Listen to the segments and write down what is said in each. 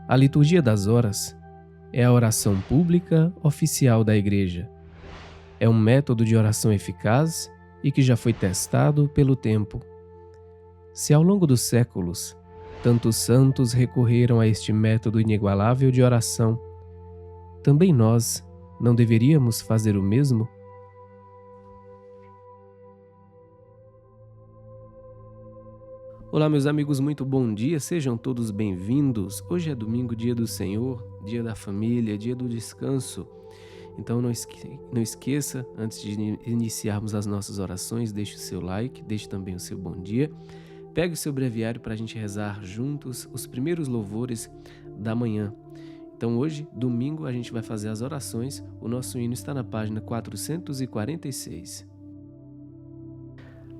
A liturgia das horas é a oração pública oficial da Igreja. É um método de oração eficaz e que já foi testado pelo tempo. Se ao longo dos séculos, tantos santos recorreram a este método inigualável de oração, também nós não deveríamos fazer o mesmo? Olá, meus amigos, muito bom dia, sejam todos bem-vindos. Hoje é domingo, dia do Senhor, dia da família, dia do descanso. Então não esqueça, antes de iniciarmos as nossas orações, deixe o seu like, deixe também o seu bom dia. Pegue o seu breviário para a gente rezar juntos os primeiros louvores da manhã. Então hoje, domingo, a gente vai fazer as orações. O nosso hino está na página 446.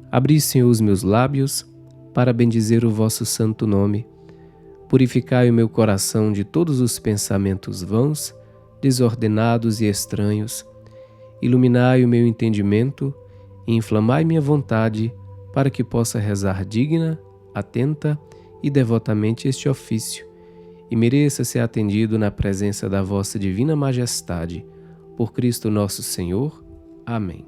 Abri, Senhor, os meus lábios para bendizer o vosso santo nome. Purificai o meu coração de todos os pensamentos vãos, desordenados e estranhos. Iluminai o meu entendimento e inflamai minha vontade para que possa rezar digna, atenta e devotamente este ofício e mereça ser atendido na presença da vossa divina majestade. Por Cristo nosso Senhor. Amém.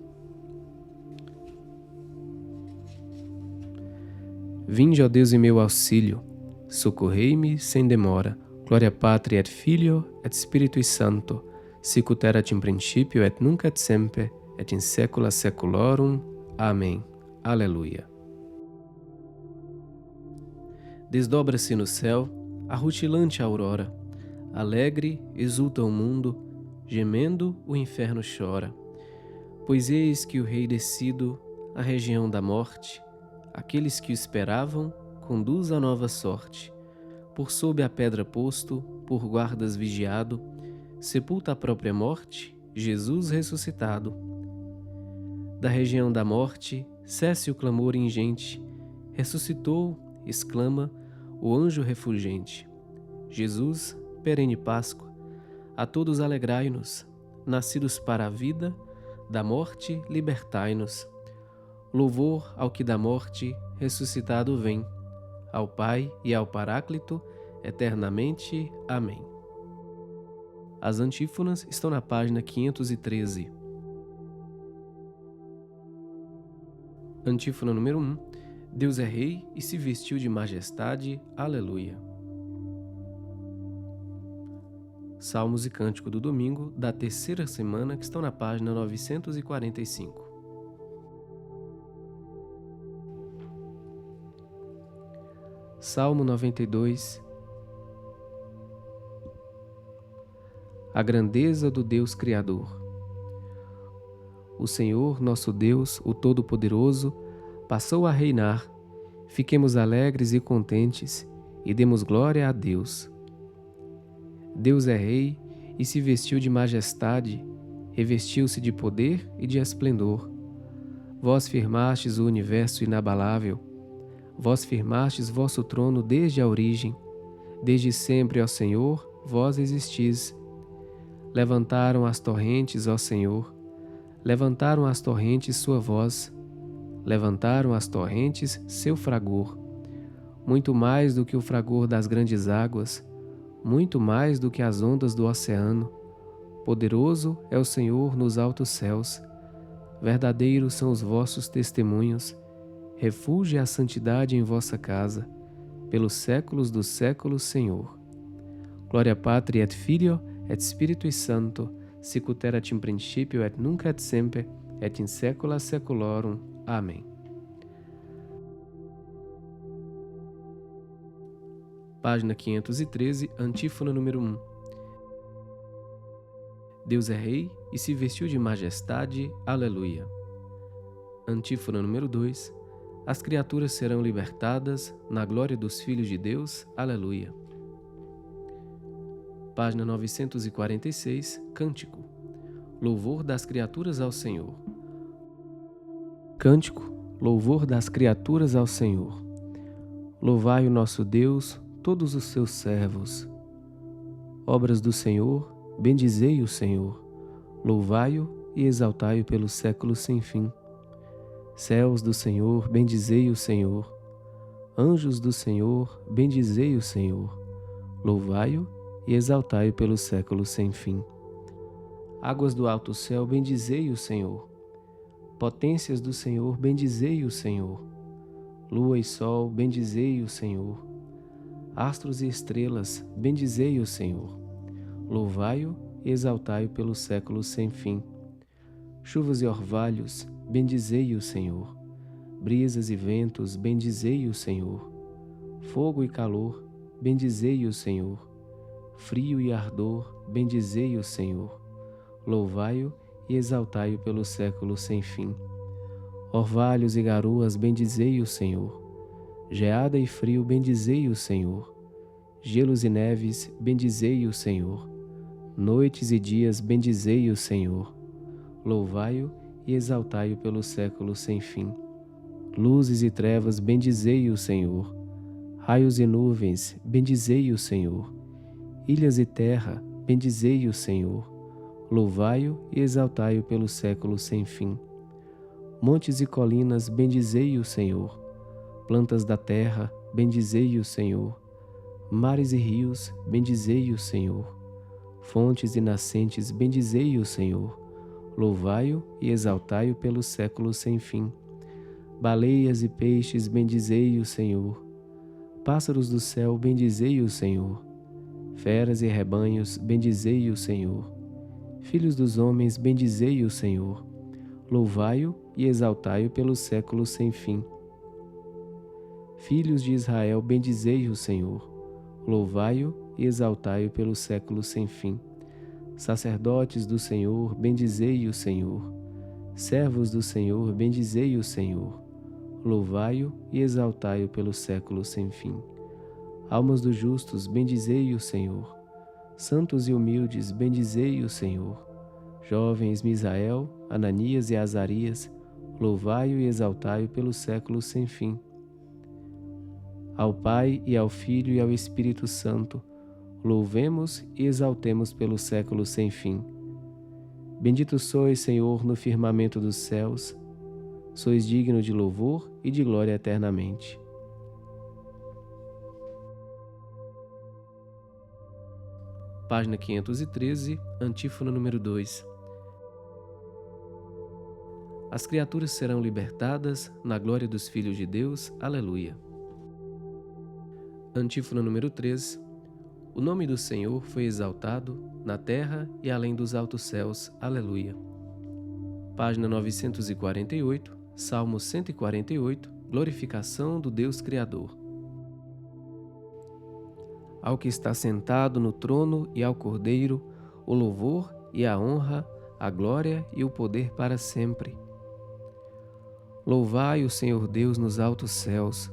Vinde, ó Deus, em meu auxílio, socorrei-me sem demora. Gloria Patri et Filio et Spiritui Sancto, sic ut erat in principio et nunc et semper et in saecula saeculorum. Amém. Aleluia. Desdobra-se no céu a rutilante aurora, alegre exulta o mundo, gemendo o inferno chora. Pois eis que o Rei descido à região da morte, aqueles que o esperavam conduz a nova sorte. Por sob a pedra posto, por guardas vigiado, sepulta a própria morte, Jesus ressuscitado. Da região da morte, cesse o clamor ingente, ressuscitou, exclama o anjo refulgente. Jesus, perene Páscoa, a todos alegrai-nos, nascidos para a vida, da morte libertai-nos. Louvor ao que da morte ressuscitado vem, ao Pai e ao Paráclito, eternamente. Amém. As antífonas estão na página 513. Antífona número 1. Deus é Rei e se vestiu de majestade. Aleluia. Salmos e Cântico do domingo da terceira semana que estão na página 945. Salmo 92. A grandeza do Deus Criador. O Senhor, nosso Deus, o Todo-Poderoso, passou a reinar. Fiquemos alegres e contentes e demos glória a Deus. Deus é Rei e se vestiu de majestade, revestiu-se de poder e de esplendor. Vós firmastes o universo inabalável. Vós firmastes vosso trono desde a origem. Desde sempre, ó Senhor, vós existis. Levantaram as torrentes, ó Senhor. Levantaram as torrentes sua voz. Levantaram as torrentes seu fragor. Muito mais do que o fragor das grandes águas, muito mais do que as ondas do oceano. Poderoso é o Senhor nos altos céus. Verdadeiros são os vossos testemunhos. Refúgio a santidade em vossa casa, pelos séculos dos séculos, Senhor. Gloria Patri et Filio et Spiritui Sancto, sic ut erat in principio et nunc et semper et in saecula saeculorum. Amém. Página 513, antífona número 1. Deus é Rei e se vestiu de majestade. Aleluia. Antífona número 2. As criaturas serão libertadas na glória dos filhos de Deus. Aleluia. Página 946, Cântico. Louvor das criaturas ao Senhor. Cântico, louvor das criaturas ao Senhor. Louvai o nosso Deus, todos os seus servos. Obras do Senhor, bendizei o Senhor. Louvai-o e exaltai-o pelos séculos sem fim. Céus do Senhor, bendizei o Senhor. Anjos do Senhor, bendizei o Senhor. Louvai-o e exaltai-o pelos séculos sem fim. Águas do alto céu, bendizei o Senhor. Potências do Senhor, bendizei o Senhor. Lua e sol, bendizei o Senhor. Astros e estrelas, bendizei o Senhor. Louvai-o e exaltai-o pelos séculos sem fim. Chuvas e orvalhos, bendizei o Senhor. Brisas e ventos, bendizei o Senhor. Fogo e calor, bendizei o Senhor. Frio e ardor, bendizei o Senhor. Louvai-o e exaltai-o pelos séculos sem fim. Orvalhos e garoas, bendizei o Senhor. Geada e frio, bendizei o Senhor. Gelos e neves, bendizei o Senhor. Noites e dias, bendizei o Senhor. Louvai-o e exaltai-o pelos séculos sem fim. Luzes e trevas, bendizei o Senhor. Raios e nuvens, bendizei o Senhor. Ilhas e terra, bendizei o Senhor. Louvai-o e exaltai-o pelos séculos sem fim. Montes e colinas, bendizei o Senhor. Plantas da terra, bendizei o Senhor. Mares e rios, bendizei o Senhor. Fontes e nascentes, bendizei o Senhor. Louvai-o e exaltai-o pelos séculos sem fim. Baleias e peixes, bendizei o Senhor. Pássaros do céu, bendizei o Senhor. Feras e rebanhos, bendizei o Senhor. Filhos dos homens, bendizei o Senhor. Louvai-o e exaltai-o pelos séculos sem fim. Filhos de Israel, bendizei o Senhor. Louvai-o e exaltai-o pelos séculos sem fim. Sacerdotes do Senhor, bendizei o Senhor. Servos do Senhor, bendizei o Senhor. Louvai-o e exaltai-o pelos séculos sem fim. Almas dos justos, bendizei o Senhor. Santos e humildes, bendizei o Senhor. Jovens Misael, Ananias e Azarias, louvai-o e exaltai-o pelos séculos sem fim. Ao Pai e ao Filho e ao Espírito Santo, louvemos e exaltemos pelos séculos sem fim. Bendito sois, Senhor, no firmamento dos céus, sois digno de louvor e de glória eternamente. Página 513, antífona número 2. As criaturas serão libertadas na glória dos filhos de Deus. Aleluia. Antífona número 3. O nome do Senhor foi exaltado na terra e além dos altos céus. Aleluia. Página 948, Salmo 148, glorificação do Deus Criador. Ao que está sentado no trono e ao Cordeiro, o louvor e a honra, a glória e o poder para sempre. Louvai o Senhor Deus nos altos céus,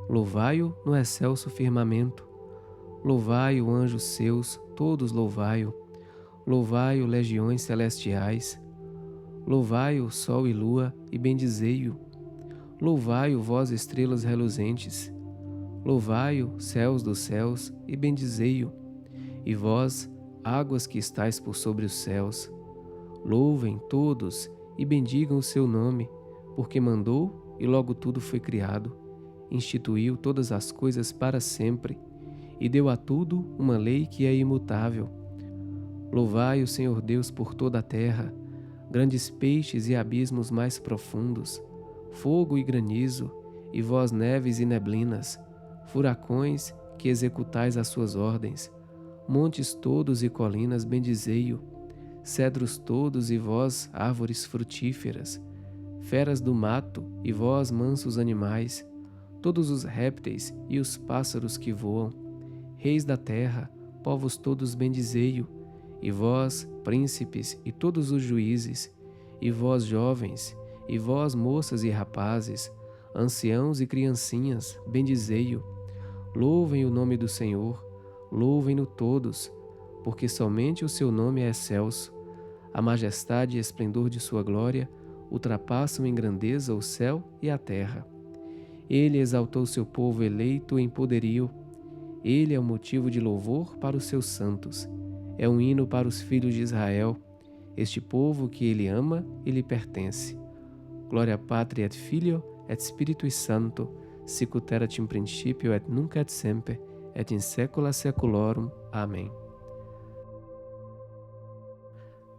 louvai-o no excelso firmamento. Louvai-o, anjos seus, todos louvai-o. Louvai-o, legiões celestiais. Louvai-o, sol e lua, e bendizei-o. Louvai-o, vós estrelas reluzentes. Louvai-o, céus dos céus, e bendizei-o. E vós, águas que estáis por sobre os céus. Louvem todos e bendigam o seu nome, porque mandou e logo tudo foi criado. Instituiu todas as coisas para sempre, e deu a tudo uma lei que é imutável. Louvai o Senhor Deus por toda a terra, grandes peixes e abismos mais profundos, fogo e granizo, e vós neves e neblinas, furacões que executais as suas ordens, montes todos e colinas, bendizei-o, cedros todos e vós, árvores frutíferas, feras do mato e vós, mansos animais, todos os répteis e os pássaros que voam, reis da terra, povos todos, bendizei-o, e vós, príncipes e todos os juízes, e vós, jovens, e vós, moças e rapazes, anciãos e criancinhas, bendizei-o. Louvem o nome do Senhor, louvem-no todos, porque somente o seu nome é excelso. A majestade e esplendor de sua glória ultrapassam em grandeza o céu e a terra. Ele exaltou seu povo eleito em poderio. Ele é um motivo de louvor para os seus santos. É um hino para os filhos de Israel. Este povo que ele ama e lhe pertence. Glória Patri et Filio et Spiritui Sancto, sic ut erat in principio et nunc et semper, et in saecula saeculorum. Amém.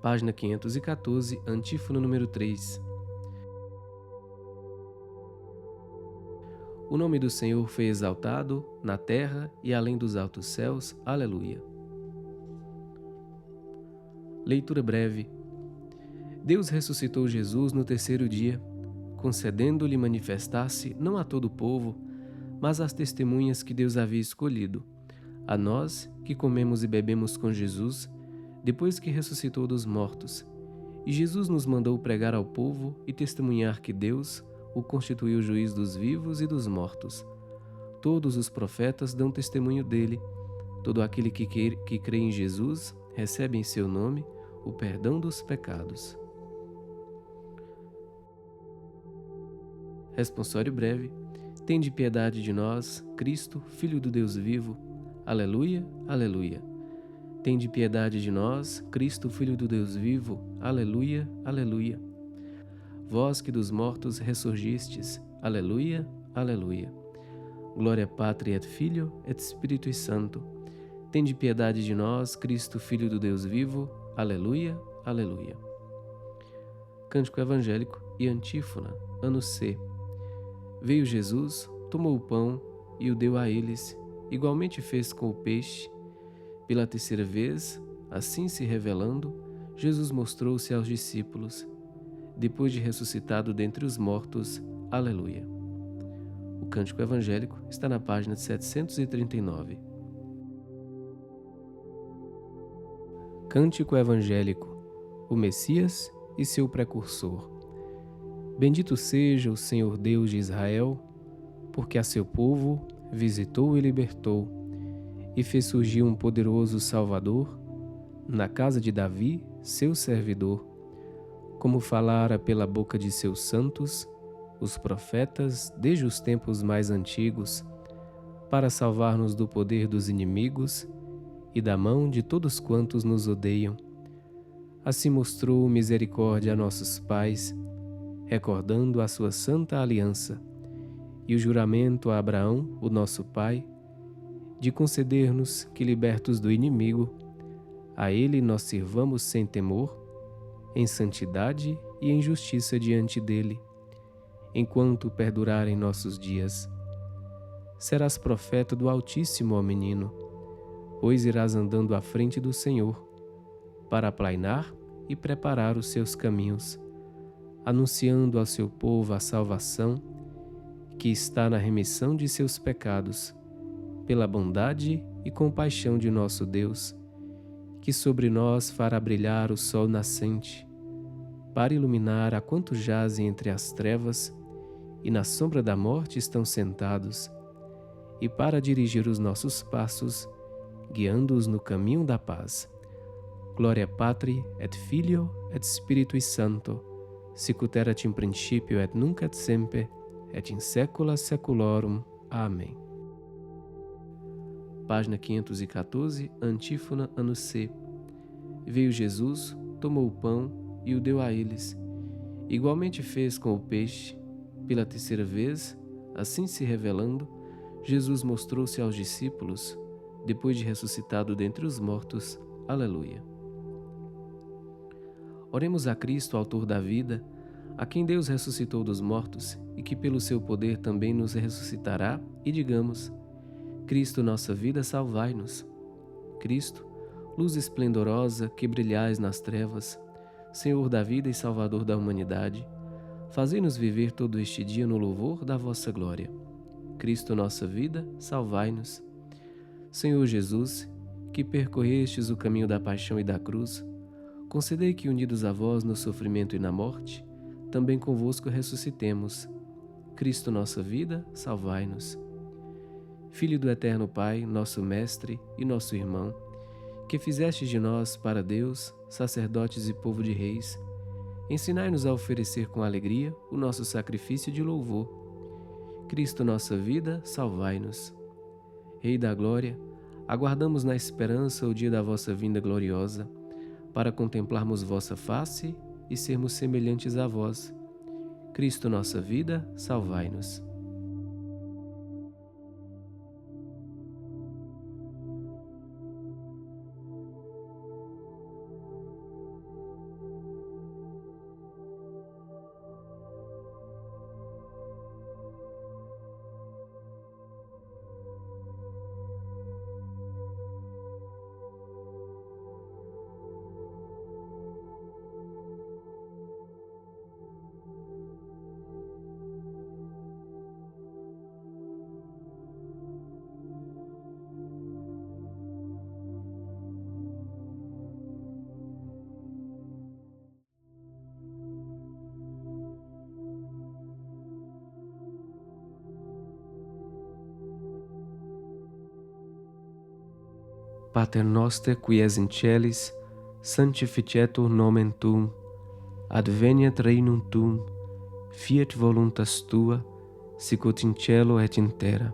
Página 514, antífona número 3. O nome do Senhor foi exaltado na terra e além dos altos céus. Aleluia. Leitura breve. Deus ressuscitou Jesus no terceiro dia, concedendo-lhe manifestar-se não a todo o povo, mas às testemunhas que Deus havia escolhido, a nós que comemos e bebemos com Jesus, depois que ressuscitou dos mortos. E Jesus nos mandou pregar ao povo e testemunhar que Deus o constituiu juiz dos vivos e dos mortos. Todos os profetas dão testemunho dele. Todo aquele que crê em Jesus recebe em seu nome o perdão dos pecados. Responsório breve. Tende piedade de nós, Cristo, Filho do Deus vivo. Aleluia, aleluia. Tende piedade de nós, Cristo, Filho do Deus vivo. Aleluia, aleluia. Vós que dos mortos ressurgistes. Aleluia, aleluia. Glória Patri et Filho et Spiritui Sancto. Tende piedade de nós, Cristo, Filho do Deus vivo. Aleluia, aleluia. Cântico evangélico e antífona, ano C. Veio Jesus, tomou o pão e o deu a eles, igualmente fez com o peixe. Pela terceira vez, assim se revelando, Jesus mostrou-se aos discípulos, depois de ressuscitado dentre os mortos. Aleluia. O cântico evangélico está na página 739. Cântico evangélico, o Messias e seu precursor. Bendito seja o Senhor Deus de Israel, porque a seu povo visitou e libertou, e fez surgir um poderoso Salvador na casa de Davi, seu servidor, como falara pela boca de seus santos, os profetas, desde os tempos mais antigos, para salvar-nos do poder dos inimigos e da mão de todos quantos nos odeiam. Assim mostrou misericórdia a nossos pais, recordando a sua santa aliança, e o juramento a Abraão, o nosso pai, de conceder-nos que, libertos do inimigo, a ele nós sirvamos sem temor, em santidade e em justiça diante dele, enquanto perdurarem nossos dias. Serás profeta do Altíssimo, ó menino, pois irás andando à frente do Senhor, para aplainar e preparar os seus caminhos, anunciando ao seu povo a salvação que está na remissão de seus pecados, pela bondade e compaixão de nosso Deus, que sobre nós fará brilhar o sol nascente, para iluminar a quantos jazem entre as trevas e na sombra da morte estão sentados, e para dirigir os nossos passos, guiando-os no caminho da paz. Glória Patri et Filio et Spiritui Sancto, sicut erat in principio et nunc et semper, et in saecula saeculorum. Amém. Página 514, antífona, ano C. Veio Jesus, tomou o pão e o deu a eles. Igualmente fez com o peixe. Pela terceira vez, assim se revelando, Jesus mostrou-se aos discípulos, depois de ressuscitado dentre os mortos. Aleluia. Oremos a Cristo, autor da vida, a quem Deus ressuscitou dos mortos e que pelo seu poder também nos ressuscitará, e digamos: Cristo, nossa vida, salvai-nos. Cristo, luz esplendorosa que brilhais nas trevas, Senhor da vida e Salvador da humanidade, fazei-nos viver todo este dia no louvor da vossa glória. Cristo, nossa vida, salvai-nos. Senhor Jesus, que percorrestes o caminho da paixão e da cruz, concedei que, unidos a vós no sofrimento e na morte, também convosco ressuscitemos. Cristo, nossa vida, salvai-nos. Filho do eterno Pai, nosso Mestre e nosso irmão, que fizestes de nós, para Deus, sacerdotes e povo de reis, ensinai-nos a oferecer com alegria o nosso sacrifício de louvor. Cristo, nossa vida, salvai-nos. Rei da glória, aguardamos na esperança o dia da vossa vinda gloriosa, para contemplarmos vossa face e sermos semelhantes a vós. Cristo, nossa vida, salvai-nos. Pater noster qui es in celis, sanctificetur nomen tuum, adveniat regnum tuum, fiat voluntas tua, sicut in cielo et in terra.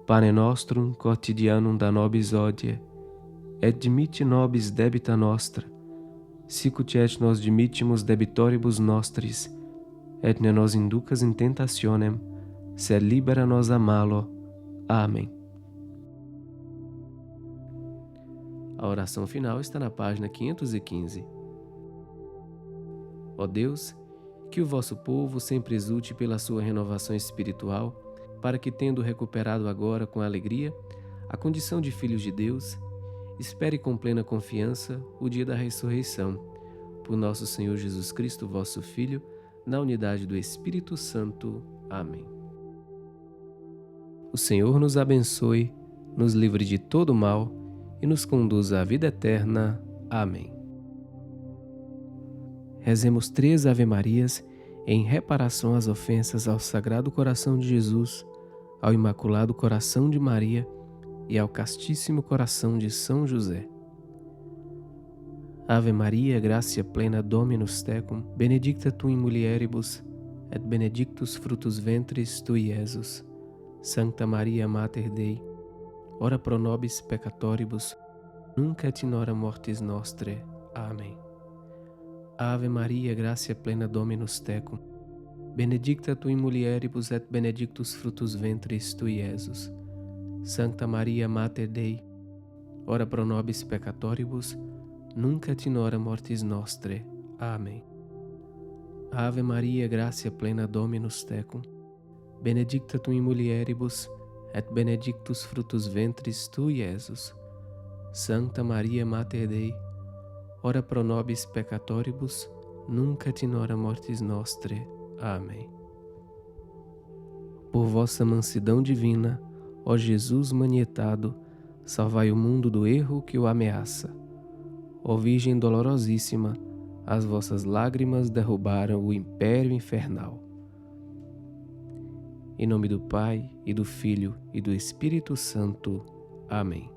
Pane nostrum quotidianum da nobis hodie, et dimitte nobis debita nostra, sicut et nos dimittimus debitoribus nostris, et ne nos inducas in tentationem, sed libera nos a malo. Amém. A oração final está na página 515. Ó Deus, que o vosso povo sempre exulte pela sua renovação espiritual, para que, tendo recuperado agora com alegria a condição de filhos de Deus, espere com plena confiança o dia da ressurreição, por nosso Senhor Jesus Cristo, vosso Filho, na unidade do Espírito Santo. Amém. O Senhor nos abençoe, nos livre de todo mal e nos conduza à vida eterna. Amém. Rezemos 3 Ave-Marias em reparação às ofensas ao Sagrado Coração de Jesus, ao Imaculado Coração de Maria e ao Castíssimo Coração de São José. Ave Maria, gratia plena Dominus tecum, benedicta tu in mulieribus, et benedictus fructus ventris tui, Iesus. Sancta Maria Mater Dei, ora pro nobis peccatoribus, nunc et in hora mortis nostrae. Amém. Ave Maria, gratia plena Dominus tecum, benedicta tu in mulieribus et benedictus fructus ventris tui, Iesus. Sancta Maria Mater Dei, ora pro nobis peccatoribus, nunc et in hora mortis nostrae. Amém. Ave Maria, gratia plena Dominus tecum, benedicta tu in mulieribus et benedictus fructus ventris tui, Iesus. Sancta Maria Mater Dei, ora pro nobis peccatoribus, nunc et in hora mortis nostrae. Amém. Por vossa mansidão divina, ó Jesus manietado, salvai o mundo do erro que o ameaça. Ó Virgem dolorosíssima, as vossas lágrimas derrubaram o império infernal. Em nome do Pai, e do Filho, e do Espírito Santo. Amém.